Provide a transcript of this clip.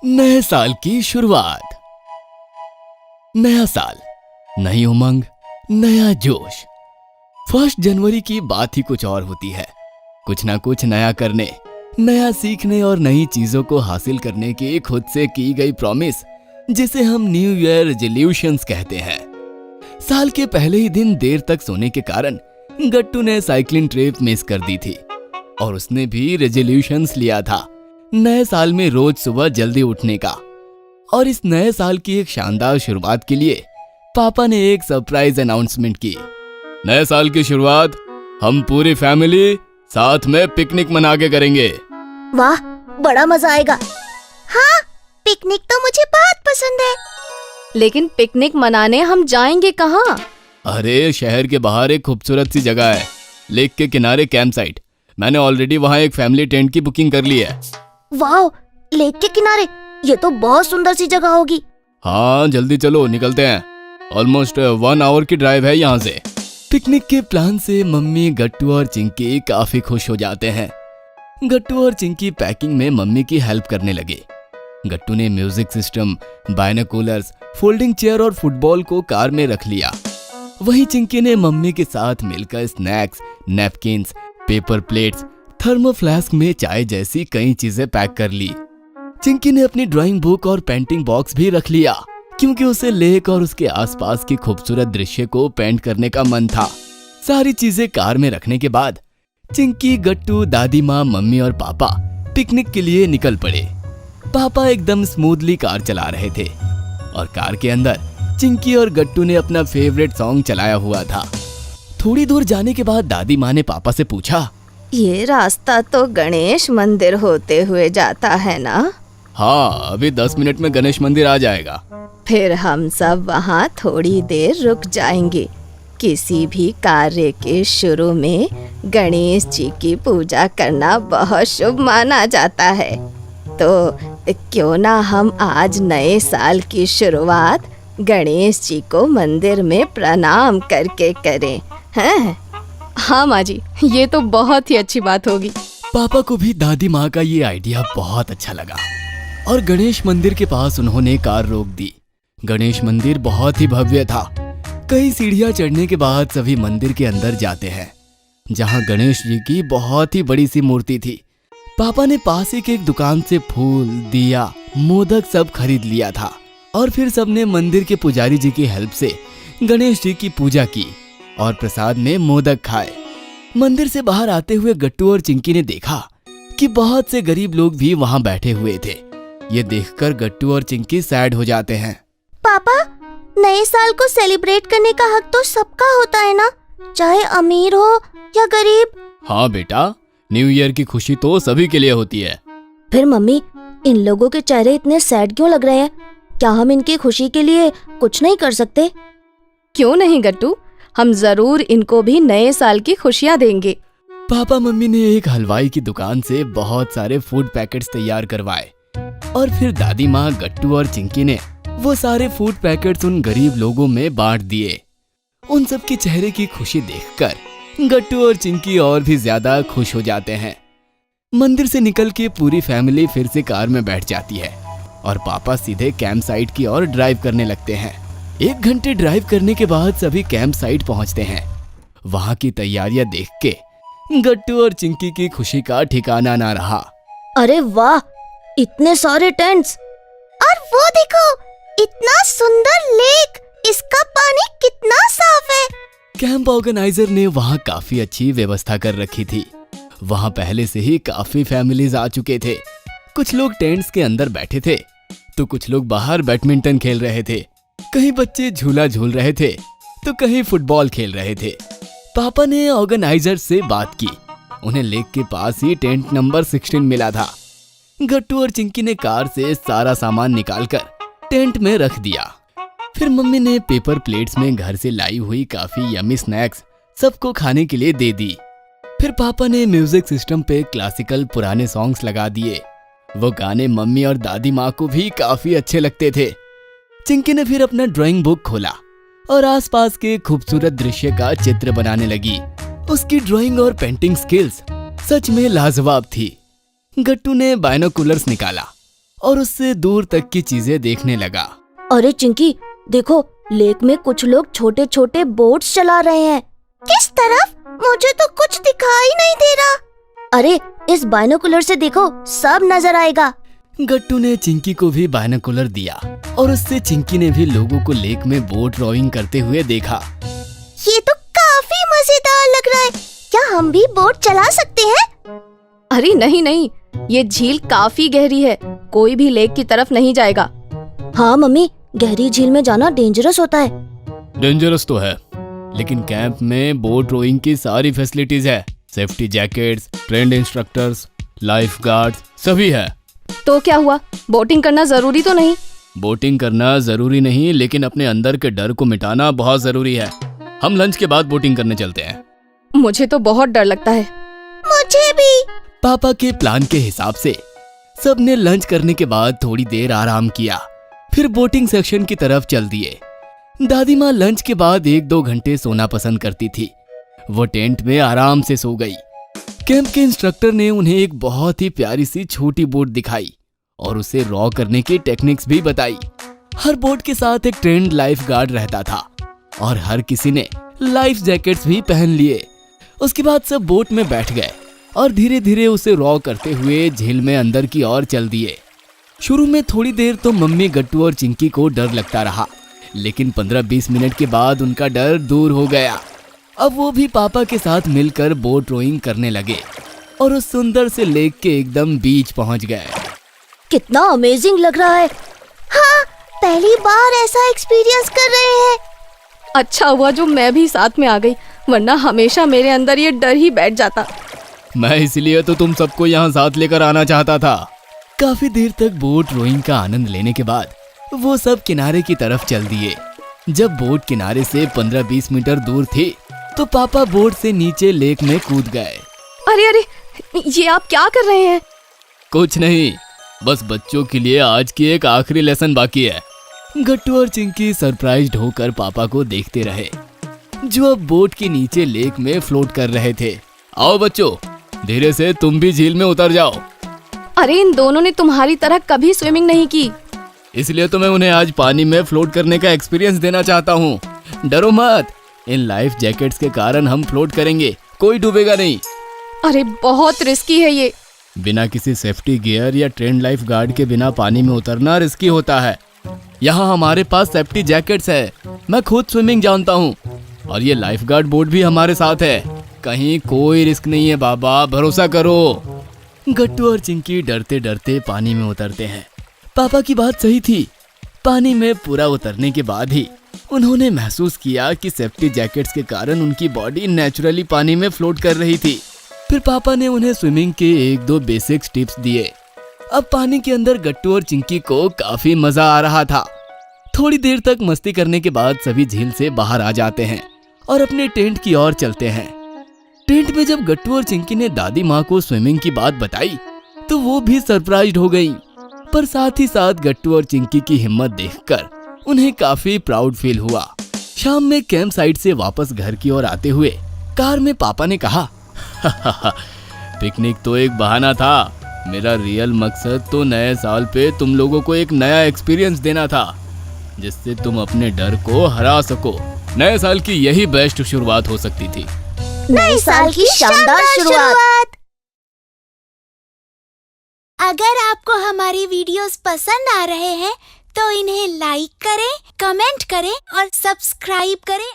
नए साल की शुरुआत। नया साल, नई उमंग, नया जोश। 1 जनवरी की बात ही कुछ और होती है। कुछ ना कुछ नया करने, नया सीखने और नई चीजों को हासिल करने की खुद से की गई प्रॉमिस, जिसे हम न्यू ईयर रेजोल्यूशंस कहते हैं। साल के पहले ही दिन देर तक सोने के कारण गट्टू ने साइकिलिंग ट्रिप मिस कर दी थी और उसने भी रेजोल्यूशंस लिया था नए साल में रोज सुबह जल्दी उठने का। और इस नए साल की एक शानदार शुरुआत के लिए पापा ने एक सरप्राइज अनाउंसमेंट की। नए साल की शुरुआत हम पूरी फैमिली साथ में पिकनिक मना के करेंगे। वाह, बड़ा मजा आएगा। हाँ, पिकनिक तो मुझे बहुत पसंद है। लेकिन पिकनिक मनाने हम जाएंगे कहाँ? अरे शहर के बाहर एक खूबसूरत सी जगह है, लेक के किनारे कैंप साइट। मैंने ऑलरेडी वहाँ एक फैमिली टेंट की बुकिंग कर ली है। वाह, लेक के किनारे, ये तो बहुत सुंदर सी जगह होगी। हाँ जल्दी चलो, निकलते हैं। ऑलमोस्ट 1 आवर की ड्राइव है यहाँ से। पिकनिक के प्लान से मम्मी, गट्टू और चिंकी काफी खुश हो जाते हैं। गट्टू और चिंकी पैकिंग में मम्मी की हेल्प करने लगे। गट्टू ने music system, binoculars, folding chair और फुटबॉल को कार में रख लिया। वहीं चिंकी ने मम्मी के साथ मिलकर स्नैक्स, नैपकिन्स, पेपर प्लेट्स, थर्मोफ्लास्क में चाय जैसी कई चीजें पैक कर ली। चिंकी ने अपनी ड्राइंग बुक और पेंटिंग बॉक्स भी रख लिया, क्योंकि उसे लेक और उसके आसपास की खूबसूरत दृश्य को पेंट करने का मन था। सारी चीजें कार में रखने के बाद चिंकी, गट्टू, दादी माँ, मम्मी और पापा पिकनिक के लिए निकल पड़े। पापा एकदम स्मूथली कार चला रहे थे और कार के अंदर चिंकी और गट्टू ने अपना फेवरेट सॉन्ग चलाया हुआ था। थोड़ी दूर जाने के बाद दादी माँ ने पापा से पूछा, ये रास्ता तो गणेश मंदिर होते हुए जाता है ना? हाँ, अभी 10 मिनट में गणेश मंदिर आ जाएगा। फिर हम सब वहाँ थोड़ी देर रुक जाएंगे। किसी भी कार्य के शुरू में गणेश जी की पूजा करना बहुत शुभ माना जाता है। तो क्यों ना हम आज नए साल की शुरुआत गणेश जी को मंदिर में प्रणाम करके करें, हैं? हाँ माँ जी, ये तो बहुत ही अच्छी बात होगी। पापा को भी दादी माँ का ये आइडिया बहुत अच्छा लगा और गणेश मंदिर के पास उन्होंने कार रोक दी। गणेश मंदिर बहुत ही भव्य था। कई सीढ़ियां चढ़ने के बाद सभी मंदिर के अंदर जाते हैं, जहां गणेश जी की बहुत ही बड़ी सी मूर्ति थी। पापा ने पास ही की एक दुकान से फूल, दिया, मोदक सब खरीद लिया था और फिर सबने मंदिर के पुजारी जी की हेल्प से गणेश जी की पूजा की और प्रसाद में मोदक खाए। मंदिर से बाहर आते हुए गट्टू और चिंकी ने देखा कि बहुत से गरीब लोग भी वहां बैठे हुए थे। ये देखकर गट्टू और चिंकी सैड हो जाते हैं। पापा, नए साल को सेलिब्रेट करने का हक तो सबका होता है ना, चाहे अमीर हो या गरीब। हाँ बेटा, न्यू ईयर की खुशी तो सभी के लिए होती है। फिर मम्मी, इन लोगों के चेहरे इतने सैड क्यों लग रहे हैं? क्या हम इनकी खुशी के लिए कुछ नहीं कर सकते? क्यों नहीं गट्टू, हम जरूर इनको भी नए साल की खुशियाँ देंगे। पापा मम्मी ने एक हलवाई की दुकान से बहुत सारे फूड पैकेट्स तैयार करवाए और फिर दादी माँ, गट्टू और चिंकी ने वो सारे फूड पैकेट्स उन गरीब लोगों में बांट दिए। उन सब के चेहरे की खुशी देखकर गट्टू और चिंकी और भी ज्यादा खुश हो जाते हैं। मंदिर से निकल के पूरी फैमिली फिर से कार में बैठ जाती है और पापा सीधे कैंप साइट की ओर ड्राइव करने लगते हैं। 1 घंटे ड्राइव करने के बाद सभी कैंप साइट पहुंचते हैं। वहां की तैयारियां देख के गट्टू और चिंकी की खुशी का ठिकाना ना रहा। अरे वाह, इतने सारे टेंट्स, और वो देखो, इतना सुंदर लेक, इसका पानी कितना साफ है। कैंप ऑर्गेनाइजर ने वहाँ काफी अच्छी व्यवस्था कर रखी थी। वहाँ पहले से ही काफी फैमिलीज आ चुके थे। कुछ लोग टेंट्स के अंदर बैठे थे तो कुछ लोग बाहर बैडमिंटन खेल रहे थे। कहीं बच्चे झूला झूल रहे थे तो कहीं फुटबॉल खेल रहे थे। पापा ने ऑर्गेनाइजर से बात की। उन्हें लेक के पास ही टेंट नंबर 16 मिला था। गट्टू और चिंकी ने कार से सारा सामान निकालकर टेंट में रख दिया। फिर मम्मी ने पेपर प्लेट्स में घर से लाई हुई काफी यम्मी स्नैक्स सबको खाने के लिए दे दी। फिर पापा ने म्यूजिक सिस्टम पे क्लासिकल पुराने सॉन्ग्स लगा दिए। वो गाने मम्मी और दादी माँ को भी काफी अच्छे लगते थे। चिंकी ने फिर अपना ड्राइंग बुक खोला और आसपास के खूबसूरत दृश्य का चित्र बनाने लगी। उसकी ड्राइंग और पेंटिंग स्किल्स सच में लाजवाब थी। गट्टू ने बायनोकुलर्स निकाला और उससे दूर तक की चीजें देखने लगा। अरे चिंकी, देखो लेक में कुछ लोग छोटे छोटे बोट्स चला रहे हैं। किस तरफ? मुझे तो कुछ दिखाई नहीं दे रहा। अरे इस बाइनोकुलर से देखो, सब नजर आएगा। गट्टू ने चिंकी को भी बाइनोकुलर दिया और उससे चिंकी ने भी लोगों को लेक में बोट रोइंग करते हुए देखा। ये तो काफी मजेदार लग रहा है। क्या हम भी बोट चला सकते हैं? अरे नहीं नहीं, ये झील काफी गहरी है, कोई भी लेक की तरफ नहीं जाएगा। हाँ मम्मी, गहरी झील में जाना डेंजरस होता है। डेंजरस तो है, लेकिन कैंप में बोट रोइंग की सारी फैसिलिटीज है। Safety jackets, trend instructors, life guards सभी है। तो क्या हुआ, बोटिंग करना जरूरी तो नहीं? बोटिंग करना जरूरी नहीं, लेकिन अपने अंदर के डर को मिटाना बहुत जरूरी है। हम लंच के बाद बोटिंग करने चलते हैं। मुझे तो बहुत डर लगता है। मुझे भी। पापा के प्लान के हिसाब से सबने लंच करने के बाद थोड़ी देर आराम किया, फिर बोटिंग सेक्शन की तरफ चल दिए। दादी माँ लंच के बाद 1-2 घंटे सोना पसंद करती थी। वो टेंट में आराम से सो गई। कैंप के इंस्ट्रक्टर ने उन्हें एक बहुत ही प्यारी सी छोटी बोट दिखाई और उसे रॉ करने की टेक्निक्स भी बताई। हर बोट के साथ एक ट्रेंड लाइफ गार्ड रहता था और हर किसी ने लाइफ जैकेट्स भी पहन लिए। उसके बाद सब बोट में बैठ गए और धीरे धीरे उसे रॉ करते हुए झील में अंदर की ओर चल दिए। शुरू में थोड़ी देर तो मम्मी, गट्टू और चिंकी को डर लगता रहा, लेकिन 15-20 मिनट के बाद उनका डर दूर हो गया। अब वो भी पापा के साथ मिलकर बोट रोइंग करने लगे और उस सुंदर से लेक के एकदम बीच पहुंच गए। कितना अमेजिंग लग रहा है। हाँ, पहली बार ऐसा एक्सपीरियंस कर रहे हैं। अच्छा हुआ जो मैं भी साथ में आ गई, वरना हमेशा मेरे अंदर ये डर ही बैठ जाता। मैं इसलिए तो तुम सबको यहाँ साथ लेकर आना चाहता था। काफी देर तक बोट रोइंग का आनंद लेने के बाद वो सब किनारे की तरफ चल दिए। जब बोट किनारे से 15-20 मीटर दूर थी तो पापा बोट से नीचे लेक में कूद गए। अरे अरे, ये आप क्या कर रहे हैं? कुछ नहीं, बस बच्चों के लिए आज की एक आखिरी लेसन बाकी है। गट्टू और चिंकी सरप्राइज्ड होकर पापा को देखते रहे, जो अब बोट के नीचे लेक में फ्लोट कर रहे थे। आओ बच्चों, धीरे से तुम भी झील में उतर जाओ। अरे इन दोनों ने तुम्हारी तरह कभी स्विमिंग नहीं की, इसलिए तो मैं उन्हें आज पानी में फ्लोट करने का एक्सपीरियंस देना चाहता हूँ। डरो मत, इन लाइफ जैकेट्स के कारण हम फ्लोट करेंगे, कोई डूबेगा नहीं। अरे बहुत रिस्की है ये। बिना किसी सेफ्टी गियर या ट्रेंड लाइफ गार्ड के बिना पानी में उतरना रिस्की होता है। यहाँ हमारे पास सेफ्टी जैकेट्स है, मैं खुद स्विमिंग जानता हूँ और ये लाइफ गार्ड बोट भी हमारे साथ है। कहीं कोई रिस्क नहीं है बाबा, भरोसा करो। गट्टू और चिंकी डरते डरते पानी में उतरते हैं। पापा की बात सही थी। पानी में पूरा उतरने के बाद ही उन्होंने महसूस किया कि सेफ्टी जैकेट्स के कारण उनकी बॉडी नेचुरली पानी में फ्लोट कर रही थी। फिर पापा ने उन्हें स्विमिंग के 1-2 बेसिक टिप्स दिए। अब पानी के अंदर गट्टू और चिंकी को काफी मजा आ रहा था। थोड़ी देर तक मस्ती करने के बाद सभी झील से बाहर आ जाते हैं और अपने टेंट की ओर चलते हैं। टेंट में जब गट्टू और चिंकी ने दादी माँ को स्विमिंग की बात बताई तो वो भी सरप्राइज्ड हो गईं। पर साथ ही साथ गट्टू और चिंकी की हिम्मत देखकर उन्हें काफी प्राउड फील हुआ। शाम में कैंप साइट से वापस घर की ओर आते हुए कार में पापा ने कहा, पिकनिक तो एक बहाना था, मेरा रियल मकसद तो नए साल पे तुम लोगों को एक नया एक्सपीरियंस देना था, जिससे तुम अपने डर को हरा सको। नए साल की यही बेस्ट शुरुआत हो सकती थी। नए साल की शानदार शुरुआत। अगर आपको हमारी वीडियोस पसंद आ रहे हैं तो इन्हें लाइक करें, कमेंट करें और सब्सक्राइब करें